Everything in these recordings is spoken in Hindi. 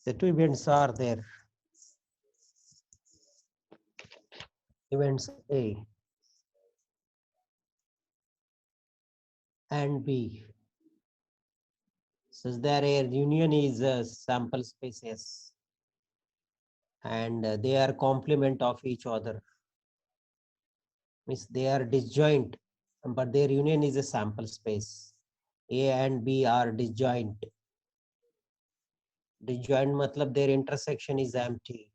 The two events are there. Events A and B. So their union is sample spaces, and they are complement of each other. Means they are disjoint, but their union is a sample space. A and B are disjoint. Disjoint matlab their intersection is empty,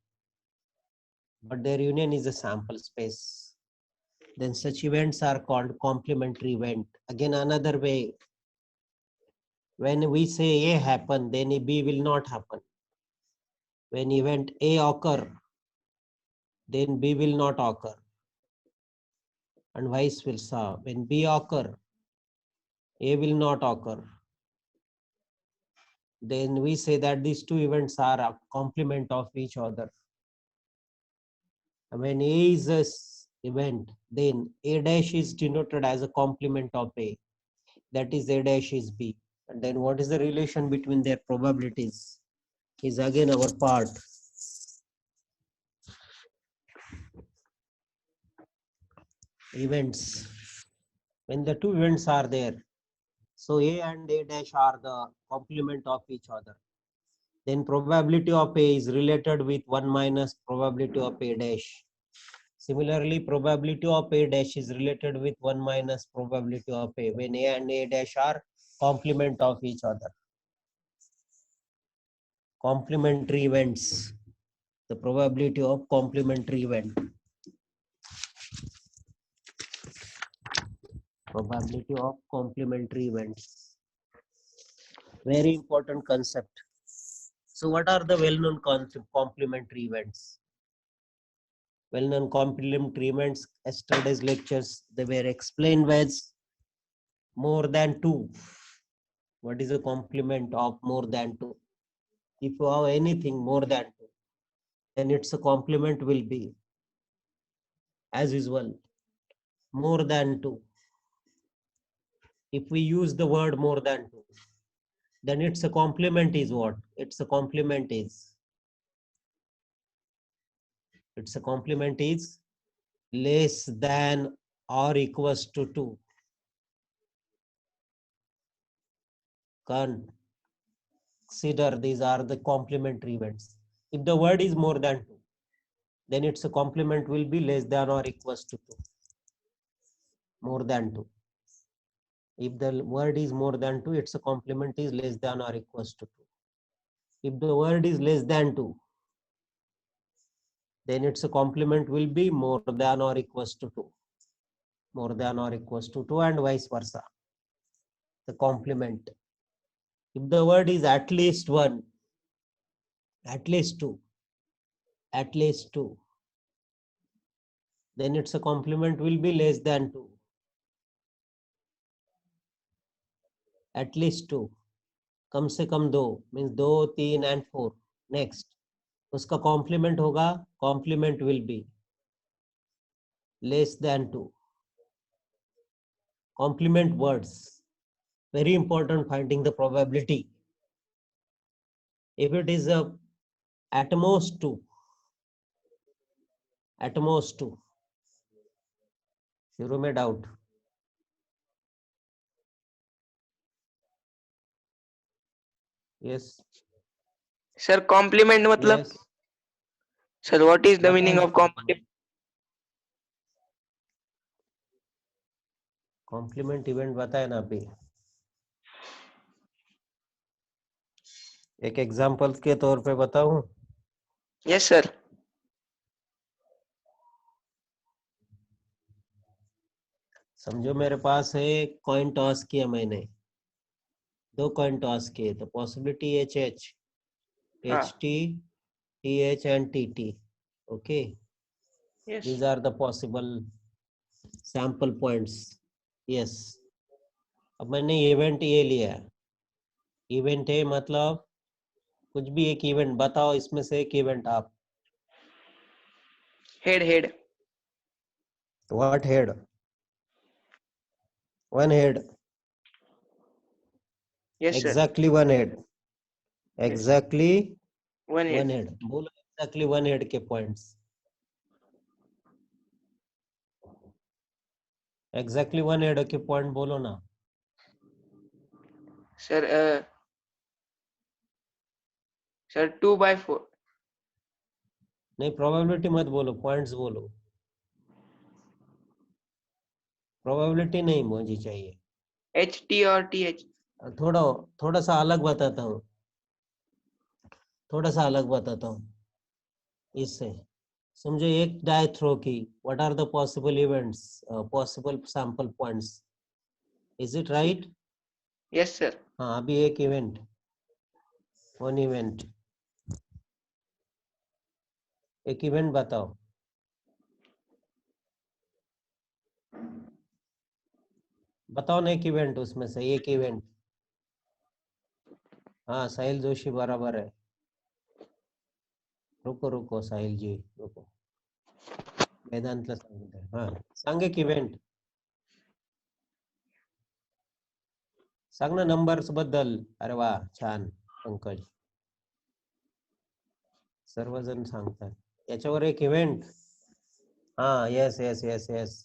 but their union is a sample space. Then such events are called complementary event. Again, another way, when we say A happen, then B will not happen. When event A occur, then B will not occur. And vice versa. When B occur, A will not occur. Then we say that these two events are a complement of each other. When A is a event, then A dash is denoted as a complement of A. That is A dash is B. And then what is the relation between their probabilities is again our part. Events. When the two events are there, so A and A dash are the complement of each other. Then probability of A is related with 1 minus probability of A dash. Similarly, probability of A dash is related with 1 minus probability of A when A and A dash are complement of each other. Complementary events. The probability of complementary event. Probability of complementary events. Very important concept. So what are the well-known complementary events? Well-known complementary events, yesterday's lectures, they were explained as more than two. What is a complement of more than two? If you have anything more than two, then its a complement will be, as usual, more than two. If we use the word more than two, then its a complement is what? Its a complement is less than or equals to 2. Consider these are the complementary events. If the word is more than 2, then its a complement will be less than or equals to 2. More than 2. If the word is more than 2, its a complement is less than or equals to 2. If the word is less than 2, then its a complement will be more than or equals to 2. More than or equals to 2 and vice versa. The complement. If the word is at least 1, at least 2, then its a complement will be less than 2. At least 2. कम से कम 2 means 2, 3 and 4. Next. उसका complement होगा, complement will be less than 2. Complement words. Very important, finding the probability. If it is at most 2. शुरू में doubt. Yes. Sir, complement matlab? Yes. Sir, what is the meaning of complement? Complement event बताए ना अभी. एक एग्जांपल के तौर पे बताऊं. Yes, sir. समझो मेरे पास है कॉइन टॉस किया मैंने. 2 कॉइन टॉस किए तो possibility H T H and T. Okay. Yes. These are the possible sample points. Yes. अब मैंने इवेंट ये लिया. इवेंट है मतलब कुछ भी एक इवेंट बताओ, इसमें से एक इवेंट आप. Head. What head? One head. Yes, sir. Exactly one head. Exactly one one head. Head बोलो एग्जैक्टली वन हेड के पॉइंट्स एग्जैक्टली वन हेड के पॉइंट बोलो ना सर सर 2/4 नहीं प्रोबेबिलिटी मत बोलो पॉइंट्स बोलो प्रोबेबिलिटी नहीं मुझे चाहिए HT और TH। थोड़ा थोड़ा सा अलग बताता हूँ थोड़ा सा अलग बताता हूँ इससे समझो एक डाई थ्रो की what are the possible events possible sample points is it right yes sir. हाँ अभी एक इवेंट वन इवेंट एक इवेंट बताओ बताओ ना एक इवेंट उसमें से एक इवेंट हाँ साहिल जोशी बराबर है रुको रुको साहिल जी रुको वेदांतला सांगितलं हाँ सांग एक इव्हेंट सांग ना नंबर्स बद्दल अरे वा छान पंकज सर्वजण सांगतात याच्यावर एक इव्हेंट हाँ यस यस यस यस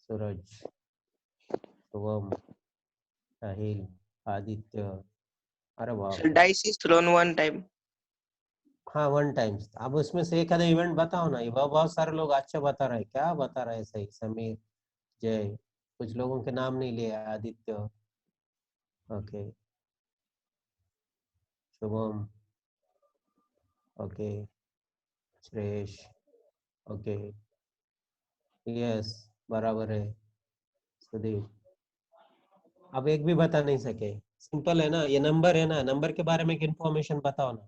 सूरज शुभम साहिल आदित्य अरे बाप सर रे dice is throne one time. हाँ वन टाइम्स अब उसमें से एक आधा इवेंट बताओ ना ये बहुत सारे लोग अच्छा बता रहे हैं क्या बता रहे हैं सही समीर जय कुछ लोगों के नाम नहीं लिए Aditya okay Shubham okay Shreyash okay yes बराबर है सुदीप अब एक भी बता नहीं सके सिंपल है ना ये नंबर है ना नंबर के बारे में एक इंफॉर्मेशन बताओ ना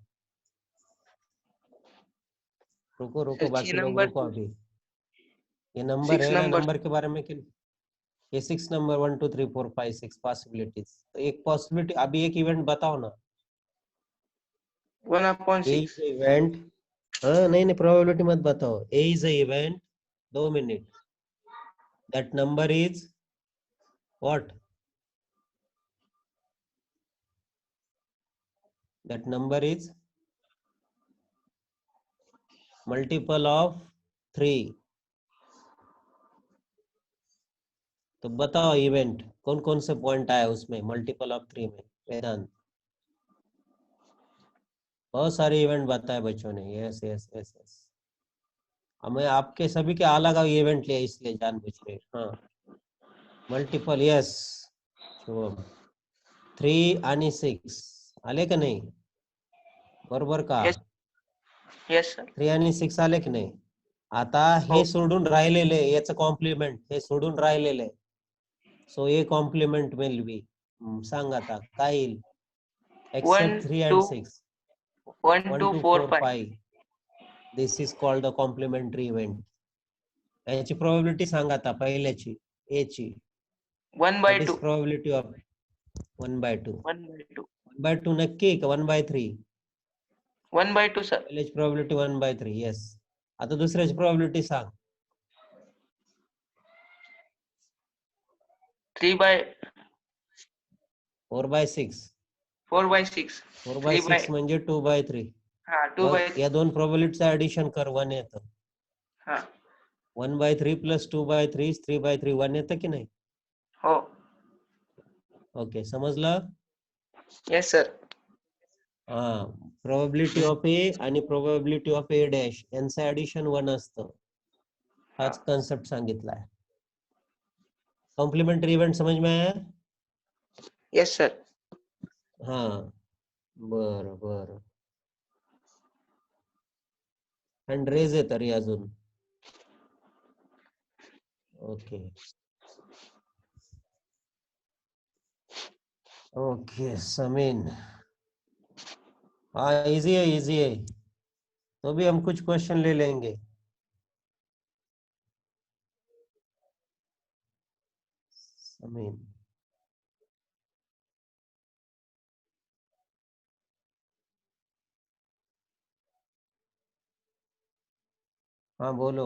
रुको रुको सर 6 बाकी लोग नंबर, रुको अभी ये नंबर 6 है ना नंबर। नंबर के बारे में ये 6 नंबर 1 2 3 4 5 6 पॉसिबिलिटीज तो एक पॉसिबिलिटी अभी एक इवेंट बताओ ना 1/6। ए इज इवेंट हाँ नहीं नहीं प्रोबेबिलिटी मत बताओ A is event 2 minute that number is what that number is multiple of 3 तो बताओ इवेंट कौन कौन से पॉइंट आए उसमें मल्टीपल ऑफ 3 में वेदांत बहुत सारे इवेंट बताए बच्चों ने यस यस यस यस हमें आपके सभी के अलग अलग इवेंट लिए इसलिए जानबूझ के हाँ मल्टीपल यस शुभम 3 आणि 6 आले का नाही बरोबर का यस यस सर। 3 आणि 6 आले की नाही आता हो हे सोडून राहिलेले याचं कॉम्प्लिमेंट हे सोडून राहिलेले सो ए कॉम्प्लिमेंट विल बी सांग आता काय येईल 1 accept 3 2 and 6 1 1 2 2 4 4 5 5 this is called the complementary event याची प्रोबेबिलिटी सांग आता पहिल्याची ए ची 1 what by is 2 probability of 1/2 1/2 1/2 नक्की का 1/3 1/2 सर। पहिल्याची प्रोबेबिलिटी 1/3 येस आता दुसऱ्याची प्रोबेबिलिटी सांग 3 by 4/6 4/6 3 by 4/6 म्हणजे 2/3 हाँ 2 बघ by या दोन प्रोबेबिलिटीचं ऍडिशन कर 1 येतं हाँ 1/3 प्लस 2/3 3/3 1 येतं की नाही हो ओके समजलं यस सर। हा प्रोबेबिलिटी ऑफ ए आणि प्रोबेबिलिटी ऑफ ए डॅश यांचं ऍडिशन 1 असतं हाच कॉन्सेप्ट सांगितलाय कॉम्प्लिमेंटरी इवेंट समझ में आया यस सर। हाँ बर बर हँड रेज आहे तरी अजून ओके ओके समीन हाँ इजी है इजी है तो भी हम कुछ क्वेश्चन ले लेंगे समीन हाँ बोलो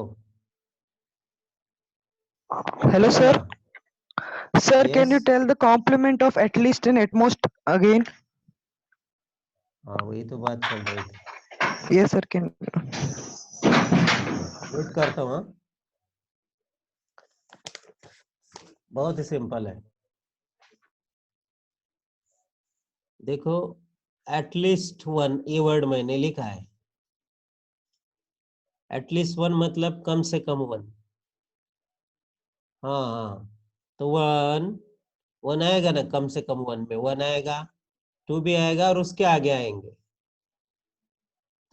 Hello, बोलो sir. ना Sir, can you yes tell the complement of at least and at most again? हाँ वही तो बात चल रही थी Yes, sir. Can वेट करता हूँ, हाँ? बहुत ही सिंपल है। देखो, एटलीस्ट वन, ये वर्ड मैंने लिखा है। एटलीस्ट वन मतलब कम से कम वन। हाँ हाँ, तो वन आएगा ना, कम से कम वन में वन आएगा, टू भी आएगा और उसके आगे आएंगे।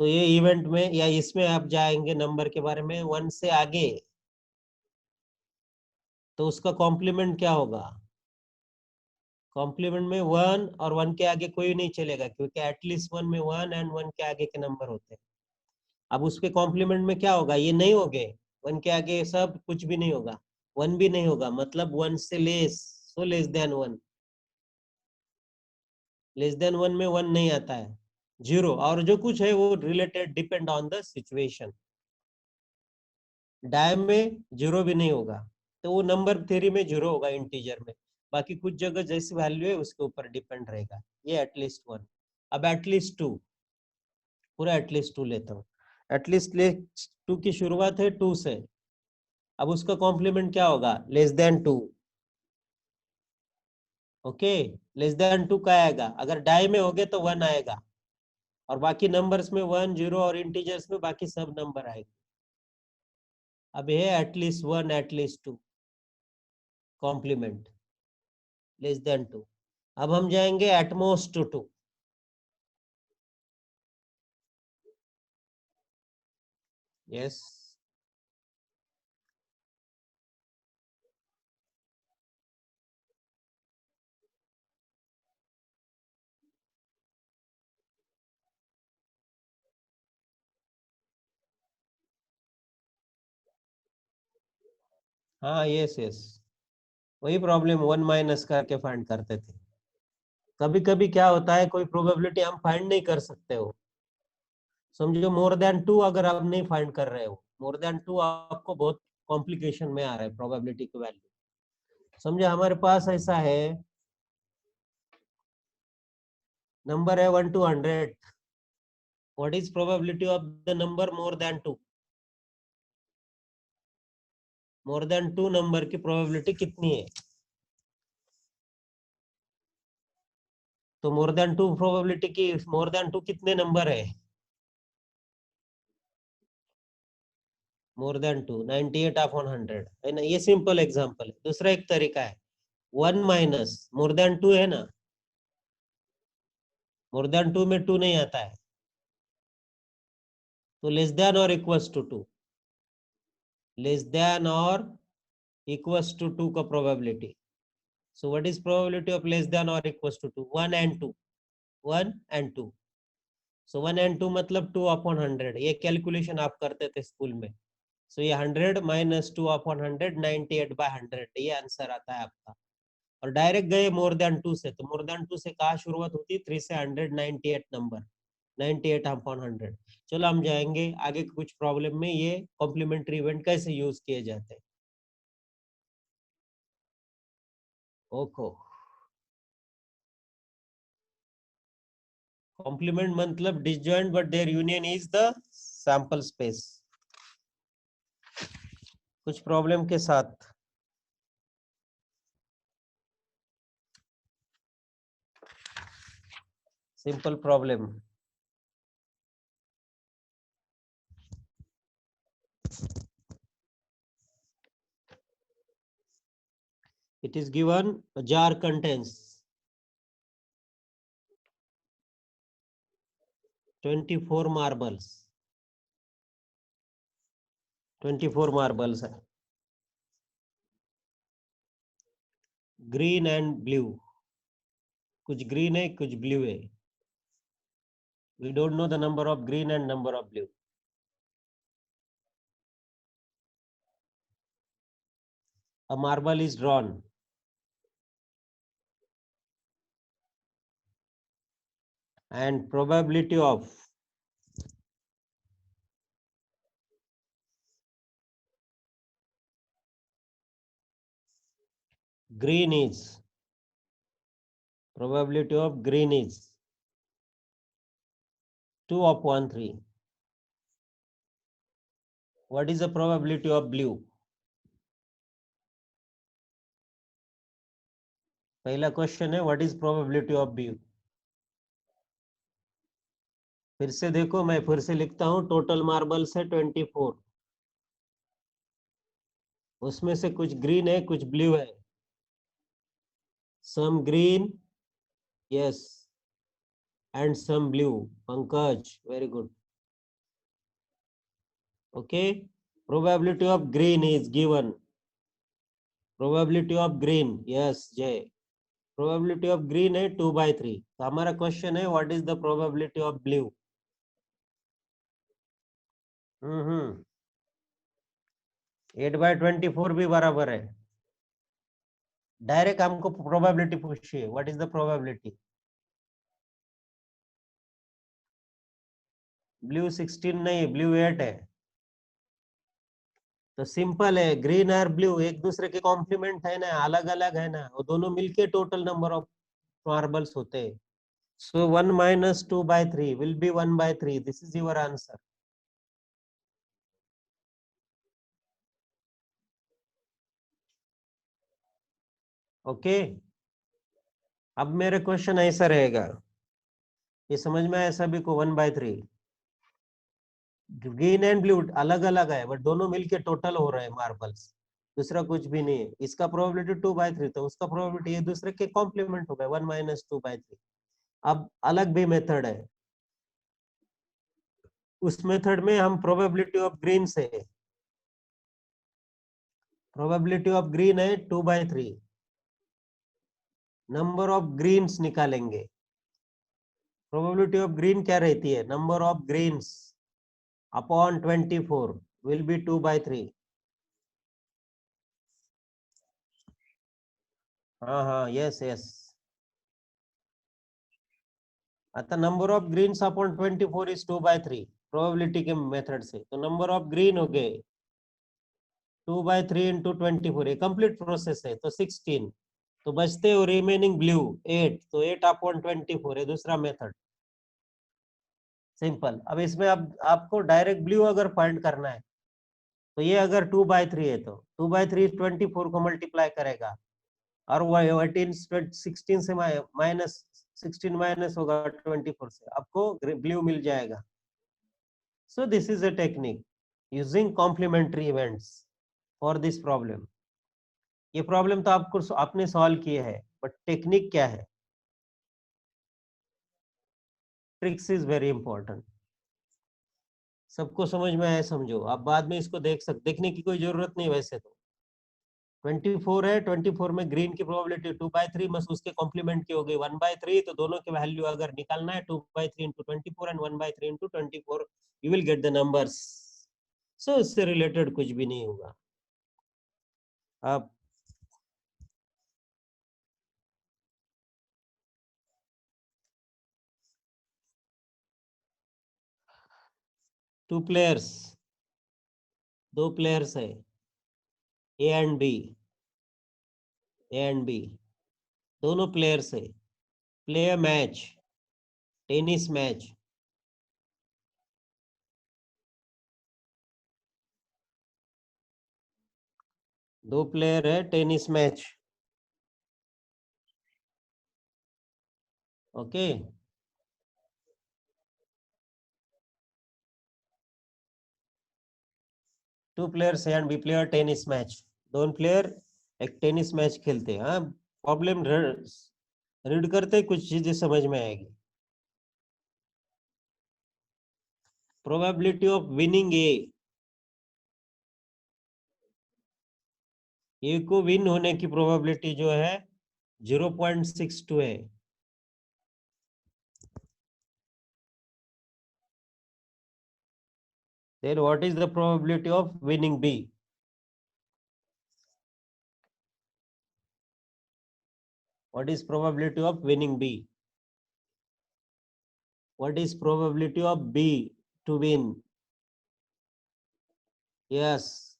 तो ये इवेंट में या इसमें आप जाएंगे नंबर के बारे में वन से आगे, तो उसका कॉम्प्लीमेंट क्या होगा? कॉम्प्लीमेंट में वन और वन के आगे कोई नहीं चलेगा, क्योंकि एटलीस्ट वन में वन एंड वन के आगे के नंबर होते हैं। अब उसके कॉम्प्लीमेंट में क्या होगा? ये नहीं होगे, वन के आगे सब कुछ भी नहीं होगा, वन भी नहीं होगा, मतलब वन से less, so less than one. Less than one में वन नहीं आता है, जीरो, और जो कुछ है वो related depend on the situation. Die में जीरो भी नहीं होगा, तो वो नंबर थ्योरी में जीरो होगा इंटीजर में, बाकी कुछ जगह जैसी वैल्यू है उसके ऊपर डिपेंड रहेगा। ये एटलीस्ट वन। अब एटलीस्ट टू, पूरा एटलीस्ट टू लेता हूँ। एटलीस्ट टू की शुरुआत है टू से, अब उसका कॉम्प्लीमेंट क्या होगा? Less than two. Okay, less than two का आएगा, अगर डाई में होगे तो वन आएगा, और बाकी नंबर्स में वन, जीरो, और इंटीजर्स में बाकी सब नंबर आएंगे। अब ये at least one, at least two, complement less than two. अब हम जाएंगे एटमोस्ट टू। यस, हाँ, यस यस, वही प्रॉब्लम वन माइनस करके फाइंड करते थे। कभी कभी क्या होता है, कोई प्रोबेबिलिटी हम फाइंड नहीं कर सकते हो, समझो मोर देन टू अगर आप नहीं फाइंड कर रहे हो, मोर देन टू आपको बहुत कॉम्प्लिकेशन में आ रहा है प्रोबेबिलिटी की वैल्यू। समझो हमारे पास ऐसा है, नंबर है 1 to 100, what is probability of the number more than two? More than two number की प्रोबेबिलिटी कितनी है? तो मोर देन टू प्रोबेबिलिटी की, मोर देन टू कितने नंबर है? मोर देन टू 98 अपॉन 100 है ना, ये सिंपल एग्जांपल है। दूसरा एक तरीका है, one minus more than two है ना, मोर देन टू में टू नहीं आता है, तो लेस देन और equals to two, less than और इक्वल्स टू टू का probability. So what is probability of less than और equals to two? One and two, one and two. So one and two मतलब टू अपॉन 100, ये कैलकुलेशन आप करते थे स्कूल में। सो ये 100 माइनस टू अपॉन 100, 98/100, ये आंसर आता है आपका। और डायरेक्ट गए मोर देन टू से, तो मोर देन टू से कहाँ शुरुआत होती है? 3 से 100, 98 नंबर, 98 अपॉन 100। चलो हम जाएंगे आगे कुछ प्रॉब्लम में, ये कॉम्प्लीमेंट्री इवेंट कैसे यूज किए जाते हैं। ओको, कॉम्प्लीमेंट मतलब disjoint but their union is the sample space. कुछ प्रॉब्लम के साथ, simple problem. It is given a jar contains 24 marbles. 24 marbles है, ग्रीन एंड ब्लू, कुछ ग्रीन है कुछ ब्लू है। We don't know the number of green and number of blue. A marble is drawn and probability of green is, probability of green is 2 upon 3. What is the probability of blue? पहला क्वेश्चन है what is probability of blue. फिर से देखो, मैं फिर से लिखता हूं. टोटल मार्बल्स है 24. उसमें से कुछ ग्रीन है, कुछ ब्लू है. Some green, yes, and some blue. Pankaj, very good. Okay. Probability of green is given. Probability of green, yes Jay. Probability of green है 2/3. तो हमारा क्वेश्चन है what is the probability of blue. 8/24 भी बराबर है. डायरेक्ट हमको प्रोबेबिलिटी पूछिए, what is the probability. Blue 16 नहीं, ब्लू 8 है. तो सिंपल है, ग्रीन और ब्लू एक दूसरे के कॉम्प्लीमेंट है ना, अलग अलग है ना, वो दोनों मिलके टोटल नंबर ऑफ मार्बल्स होते हैं. सो 1 - 2/3 will be 1/3. This is your answer. Okay. अब मेरे क्वेश्चन ऐसा रहेगा, ये समझ में आया सभी को. 1/3. ग्रीन एंड ब्लू अलग अलग है, बट दोनों मिलके टोटल हो रहे हैं मार्बल्स. दूसरा कुछ भी नहीं है. इसका प्रोबेबिलिटी 2/3, तो उसका प्रोबेबिलिटी ये दूसरे के कॉम्प्लीमेंट हो गए 1 - 2/3. अब अलग भी मेथड है. उस मेथड में हम प्रोबेबिलिटी ऑफ ग्रीन से, प्रोबेबिलिटी ऑफ ग्रीन है 2/3. नंबर ऑफ ग्रीन्स निकालेंगे. प्रोबेबिलिटी ऑफ ग्रीन क्या रहती है, number of greens upon 24 will be 2/3. हाँ, यस यस. अतः number of greens upon 24 is 2/3 probability के मेथड से. तो नंबर ऑफ ग्रीन हो गए 2/3 × 24. ये कंप्लीट प्रोसेस है. तो 16. तो बचते हो रिमेनिंग ब्लू 8. तो 8 अपॉन 24 है दूसरा मेथड. सिंपल. अब इसमें अब आपको डायरेक्ट ब्लू अगर फाइंड करना है, तो ये अगर 2/3 है तो 2/3 24 को मल्टीप्लाई करेगा, और वो 16 से -16 माइनस होगा 24 से, आपको ब्लू मिल जाएगा. So this is a technique using complementary events for this problem. ये प्रॉब्लम तो आपको आपने सॉल्व किए है, बट टेक्निक क्या है, ट्रिक्स इज वेरी इंपॉर्टेंट. सबको समझ में आया समझो. आप बाद में इसको देखने की कोई जरूरत नहीं. वैसे तो 24 है, 24 में ग्रीन की प्रोबेबिलिटी 2/3 बस उसके कॉम्प्लीमेंट की हो गई 1/3. तो दोनों के वैल्यू अगर निकालना है 2/3 × 24 and 1/3 × 24, you will get the numbers. So इससे रिलेटेड कुछ भी नहीं होगा. अब दो प्लेयर्स है, ए एंड बी दोनों प्लेयर्स है. Play a match, tennis match. दो प्लेयर है, tennis match. Okay. Two players and B player tennis match. दोनों प्लेयर एक टेनिस मैच खेलते हैं. हाँ, प्रॉब्लम रीड करते कुछ चीजें समझ में आएगी. प्रोबेबिलिटी ऑफ विनिंग ए को विन होने की प्रोबेबिलिटी जो है 0.62 है. Then what is the probability of winning B? What is probability of winning B? What is probability of B to win? Yes.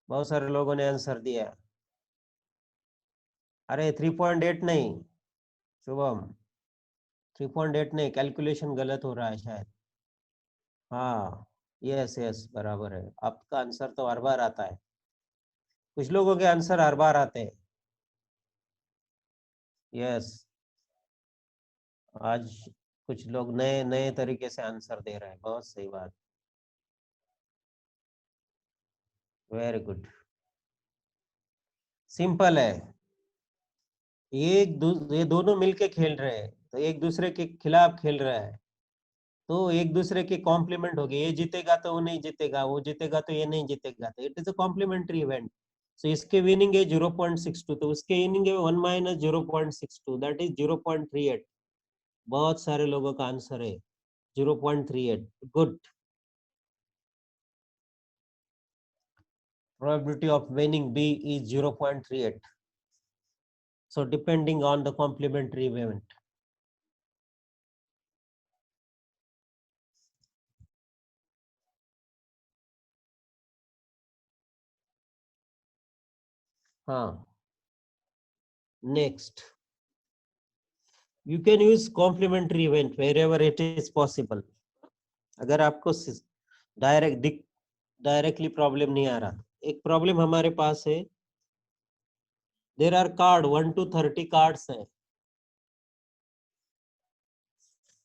बहुत सारे लोगों ने आंसर दिया. अरे 3.8 नहीं शुभम, 3.8 नहीं, कैलकुलेशन गलत हो रहा है शायद. हाँ, यस यस बराबर है, आपका आंसर तो हर बार आता है, कुछ लोगों के आंसर हर बार आते हैं। यस, आज कुछ लोग नए नए तरीके से आंसर दे रहे हैं, बहुत सही बात, वेरी गुड। सिंपल है, ये दोनों मिलके खेल रहे हैं, तो एक दूसरे के खिलाफ खेल रहा है, तो एक दूसरे के कॉम्प्लीमेंट हो गए, ये जीतेगा तो वो नहीं जीतेगा, वो जीतेगा तो ये नहीं जीतेगा, तो it is a complementary event. So इसके विनिंग है 0.62, तो उसके विनिंग है 1 - 0.62, दैट इज 0.38। बहुत सारे लोगों का आंसर है 0.38, good. Probability of winning B is 0.38. So depending on the complementary event. हाँ, next. You can use complementary event wherever it is possible. अगर आपको डायरेक्टली प्रॉब्लम नहीं आ रहा, एक प्रॉब्लम हमारे पास है, there are card 1 to 30 cards है,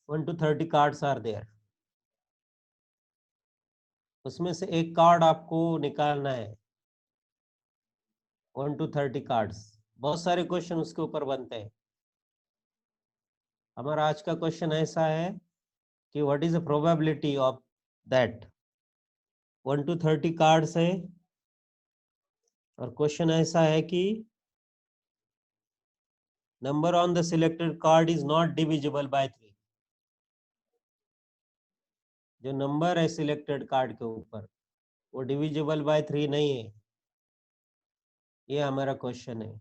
1 to 30 कार्ड्स आर देयर, उसमें से एक कार्ड आपको निकालना है, 1 to 30 कार्ड्स, बहुत सारे क्वेश्चन उसके ऊपर बनते हैं। हमारा आज का क्वेश्चन ऐसा है कि what is the probability of that, 1 to 30 cards है, और क्वेश्चन ऐसा है कि number on the selected card is not divisible by 3। जो नंबर है सिलेक्टेड कार्ड के ऊपर वो डिविजिबल बाय 3 नहीं है, ये हमारा क्वेश्चन है।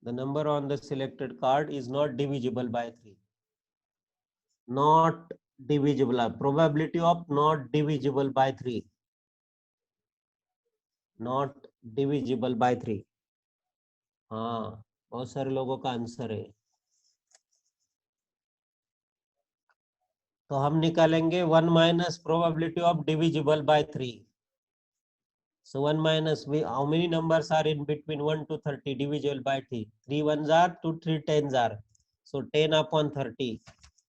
The number on the selected card is not divisible by 3. Not divisible. Probability of not divisible by 3. Not divisible by 3. हाँ, बहुत सारे लोगों का आंसर है। तो हम निकालेंगे 1 minus probability of divisible by 3. So 1 minus, how many numbers are in between 1 to 30 divisible by 3? 3 ones are, 2 3 tens are. So 10 upon 30.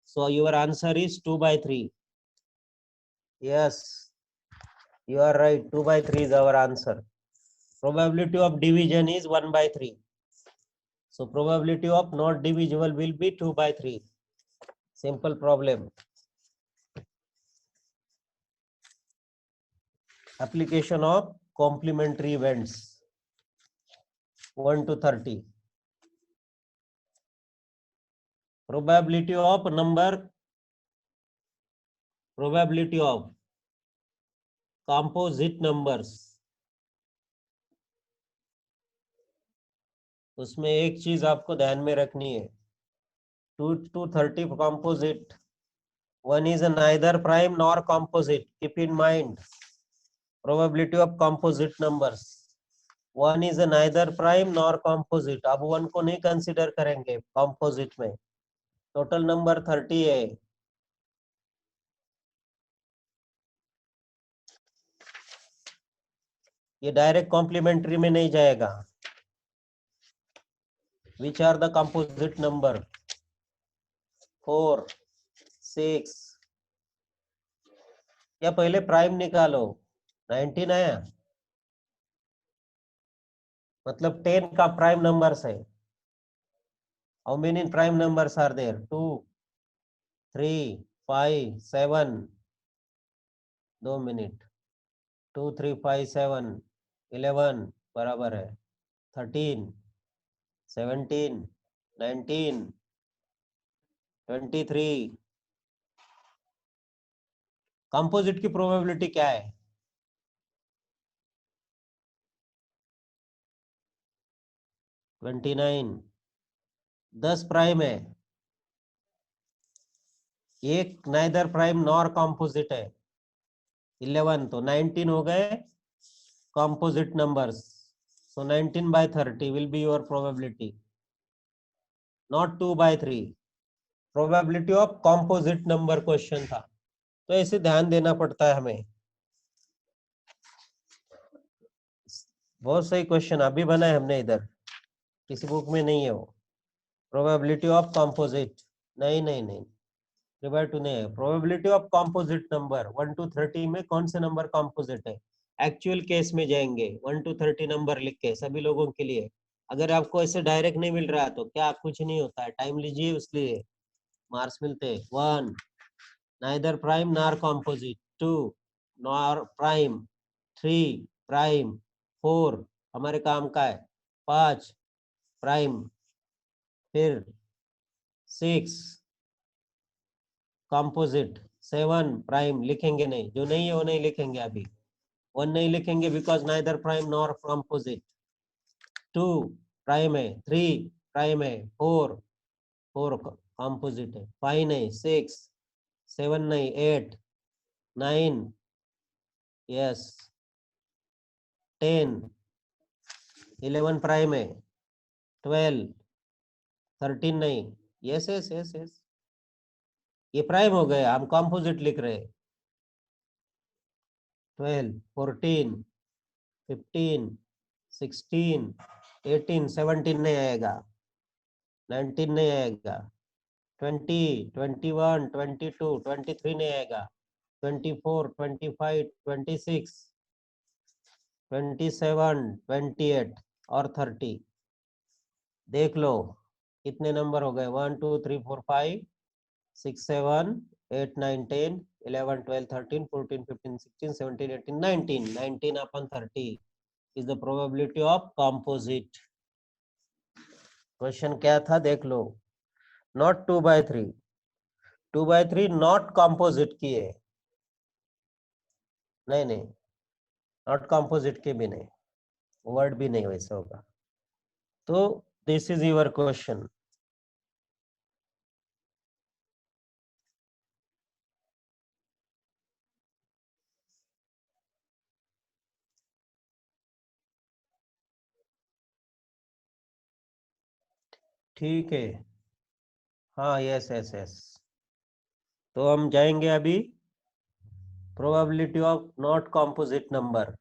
So your answer is 2 by 3. Yes, you are right. 2 by 3 is our answer. Probability of division is 1 by 3. So probability of not divisible will be 2 by 3. Simple problem. Application of complementary events 1 to 30. Probability of composite numbers. उसमें एक चीज आपको ध्यान में रखनी है, 2 to 30 composite, one is neither prime nor composite. Keep in mind probability of composite numbers, one is neither prime nor composite. अब वन को नहीं कंसिडर करेंगे composite में, टोटल नंबर 30 है। ये डायरेक्ट कॉम्प्लीमेंट्री में नहीं जाएगा। Which are the composite number? 4 6, या पहले प्राइम निकालो, 19 आया, मतलब 10 का प्राइम नंबर्स है। How many prime numbers are there? 2 3 5 7, 2 minute, 2 3 5 7 11 बराबर है 13 17 19 23। कंपोजिट की प्रोबेबिलिटी क्या है? 29। 10 प्राइम है, एक नाइदर प्राइम नॉर कंपोजिट है 11, तो 19 हो गए composite numbers. So 19 by 30 will be your probability, not 2 by 3. Probability of composite number question था, तो ऐसे ध्यान देना पड़ता है हमें. बहुत सही क्वेश्चन अभी बना है हमने, इधर किसी बुक में नहीं है वो. प्रोबेबिलिटी ऑफ कॉम्पोजिट, नहीं नहीं नहीं, डिवाइड टू नहीं है. Probability of composite number 1 to 30 में कौन से नंबर कॉम्पोजिट है. एक्चुअल केस में जाएंगे 1 to 30 नंबर लिख के सभी लोगों के लिए. अगर आपको ऐसे डायरेक्ट नहीं मिल रहा तो क्या कुछ नहीं होता है, टाइम लीजिए, उसलिए मार्क्स मिलते. 1 neither prime nor composite, 2 nor prime, 3 prime, 4 हमारे काम का है, 5 प्राइम, फिर 6 कॉम्पोजिट, 7 प्राइम. लिखेंगे नहीं, जो नहीं है वो नहीं लिखेंगे अभी. 1 नहीं लिखेंगे because neither prime nor composite. 2 prime है, 3 प्राइम है, 4 कॉम्पोजिट है, 5 नहीं, 6, 7 नहीं, 8, 9, यस, 10, 11 प्राइम है, 12, 13 नहीं, यस यस यस यस, ये प्राइम हो गए, हम कॉम्पोजिट लिख रहे हैं. 12, 14, 15, 16, 18, 17 नहीं आएगा, 19 नहीं आएगा, 20, 21, 22, 23 नहीं आएगा, 24, 25, 26, 27, 28 और 30. देख लो कितने नंबर हो गए. 1 2 3 4 5 6 7 8 9 10 11 12 13 14 15 16 17 18 19. 19 upon 30 is the probability of composite. Question क्या था देख लो. Not 2 by 3, 2 by 3 not composite की है, नहीं नहीं, नॉट कॉम्पोजिट के भी नहीं, वर्ड भी नहीं वैसा होगा. तो दिस इज योर क्वेश्चन. ठीक है, हाँ, यस यस यस. तो हम जाएंगे अभी probability of not composite number.